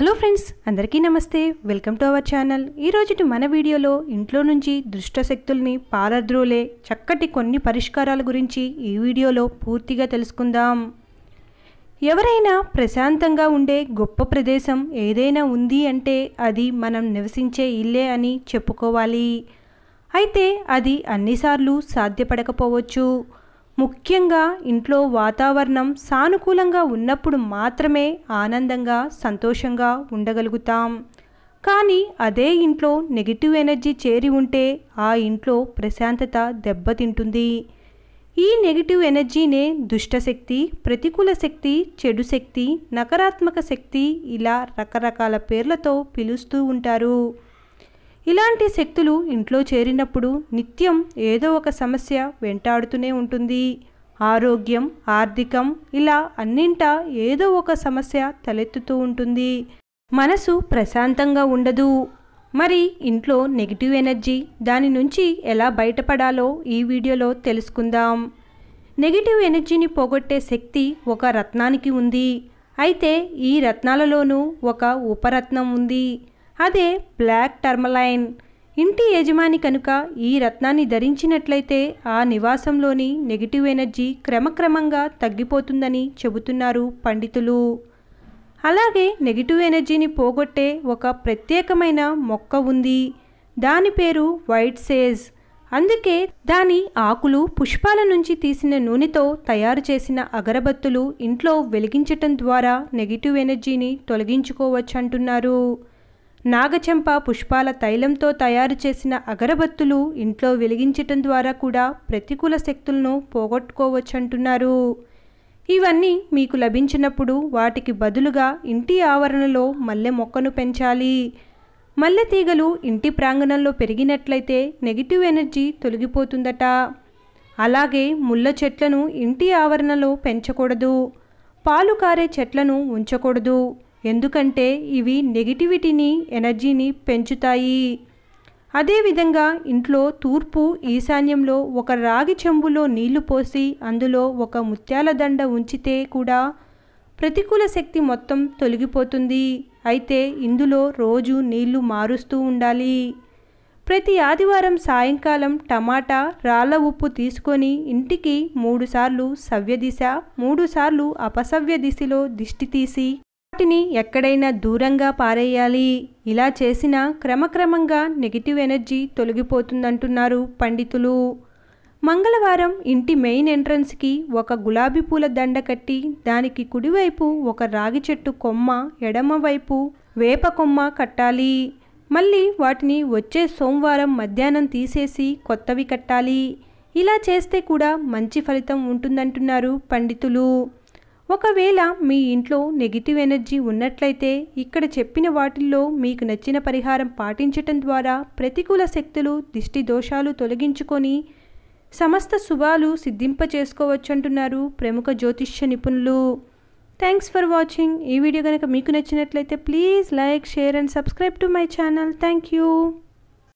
Hello friends, అందరికీ నమస్తే. Welcome to our channel. ఈరోజు మన వీడియోలో ఇంట్లో నుంచి దుష్ట శక్తుల్ని పారద్రోలే చక్కటి కొన్ని పరిష్కారాల గురించి ఈ వీడియోలో పూర్తిగా తెలుసుకుందాం. ఎవరైనా ప్రశాంతంగా ఉండే గొప్ప ప్రదేశం ఏదైనా ఉంది అంటే అది మనం నివసించే ఇల్లే అని చెప్పుకోవాలి. అయితే అది అన్నిసార్లు సాధ్యపడకపోవచ్చు. ముఖ్యంగా ఇంట్లో వాతావరణం సానుకూలంగా ఉన్నప్పుడు మాత్రమే ఆనందంగా సంతోషంగా ఉండగలుగుతాం. కానీ అదే ఇంట్లో నెగిటివ్ ఎనర్జీ చేరి ఉంటే ఆ ఇంట్లో ప్రశాంతత దెబ్బతింటుంది. ఈ నెగిటివ్ ఎనర్జీనే దుష్టశక్తి, ప్రతికూల శక్తి, చెడు శక్తి, నకారాత్మక శక్తి ఇలా రకరకాల పేర్లతో పిలుస్తూ ఉంటారు. ఇలాంటి శక్తులు ఇంట్లో చేరినప్పుడు నిత్యం ఏదో ఒక సమస్య వెంటాడుతూనే ఉంటుంది. ఆరోగ్యం, ఆర్థికం ఇలా అన్నింటా ఏదో ఒక సమస్య తలెత్తుతూ ఉంటుంది. మనసు ప్రశాంతంగా ఉండదు. మరి ఇంట్లో నెగిటివ్ ఎనర్జీ, దాని నుంచి ఎలా బయటపడాలో ఈ వీడియోలో తెలుసుకుందాం. నెగిటివ్ ఎనర్జీని పోగొట్టే శక్తి ఒక రత్నానికి ఉంది. అయితే ఈ రత్నాలలోనూ ఒక ఉపరత్నం ఉంది. అదే బ్లాక్ టర్మలైన్. ఇంటి యజమాని కనుక ఈ రత్నాన్ని ధరించినట్లయితే ఆ నివాసంలోని నెగిటివ్ ఎనర్జీ క్రమక్రమంగా తగ్గిపోతుందని చెబుతున్నారు పండితులు. అలాగే నెగిటివ్ ఎనర్జీని పోగొట్టే ఒక ప్రత్యేకమైన మొక్క ఉంది. దాని పేరు వైట్ సేజ్. అందుకే దాని ఆకులు, పుష్పాల నుంచి తీసిన నూనెతో తయారు చేసిన అగరబత్తులు ఇంట్లో వెలిగించటం ద్వారా నెగిటివ్ ఎనర్జీని తొలగించుకోవచ్చంటున్నారు. నాగచంప పుష్పాల తైలంతో తయారు చేసిన అగరబత్తులు ఇంట్లో వెలిగించటం ద్వారా కూడా ప్రతికూల శక్తులను పోగొట్టుకోవచ్చంటున్నారు. ఇవన్నీ మీకు లభించినప్పుడు వాటికి బదులుగా ఇంటి ఆవరణలో మల్లె మొక్కను పెంచాలి. మల్లె తీగలు ఇంటి ప్రాంగణంలో పెరిగినట్లయితే నెగిటివ్ ఎనర్జీ తొలగిపోతుందట. అలాగే ముళ్ళ చెట్లను ఇంటి ఆవరణలో పెంచకూడదు. పాలు కారే చెట్లను ఉంచకూడదు. ఎందుకంటే ఇవి నెగిటివిటీని, ఎనర్జీని పెంచుతాయి. అదేవిధంగా ఇంట్లో తూర్పు ఈశాన్యంలో ఒక రాగి చెంబులో నీళ్లు పోసి అందులో ఒక ముత్యాల దండ ఉంచితే కూడా ప్రతికూల శక్తి మొత్తం తొలగిపోతుంది. అయితే ఇందులో రోజు నీళ్లు మారుస్తూ ఉండాలి. ప్రతి ఆదివారం సాయంకాలం టమాటా, రాళ్ళ ఉప్పు తీసుకొని ఇంటికి 3 సార్లు సవ్యదిశ, 3 సార్లు అపసవ్య దిశలో దిష్టి తీసి వాటిని ఎక్కడైనా దూరంగా పారేయాలి. ఇలా చేసిన క్రమక్రమంగా నెగిటివ్ ఎనర్జీ తొలగిపోతుందంటున్నారు పండితులు. మంగళవారం ఇంటి మెయిన్ ఎంట్రన్స్కి ఒక గులాబీ పూల దండ కట్టి దానికి కుడివైపు ఒక రాగి చెట్టు కొమ్మ, ఎడమవైపు వేప కొమ్మ కట్టాలి. మళ్ళీ వాటిని వచ్చే సోమవారం మధ్యాహ్నం తీసేసి కొత్తవి కట్టాలి. ఇలా చేస్తే కూడా మంచి ఫలితం ఉంటుందంటున్నారు పండితులు. ఒకవేళ మీ ఇంట్లో నెగిటివ్ ఎనర్జీ ఉన్నట్లయితే ఇక్కడ చెప్పిన వాటిల్లో మీకు నచ్చిన పరిహారం పాటించటం ద్వారా ప్రతికూల శక్తులు, దిష్టి దోషాలు తొలగించుకొని సమస్త శుభాలు సిద్ధింపచేసుకోవచ్చంటున్నారు ప్రముఖ జ్యోతిష్య నిపుణులు. Thanks for watching. ఈ వీడియో కనుక మీకు నచ్చినట్లయితే please like, share and subscribe to my channel. Thank you.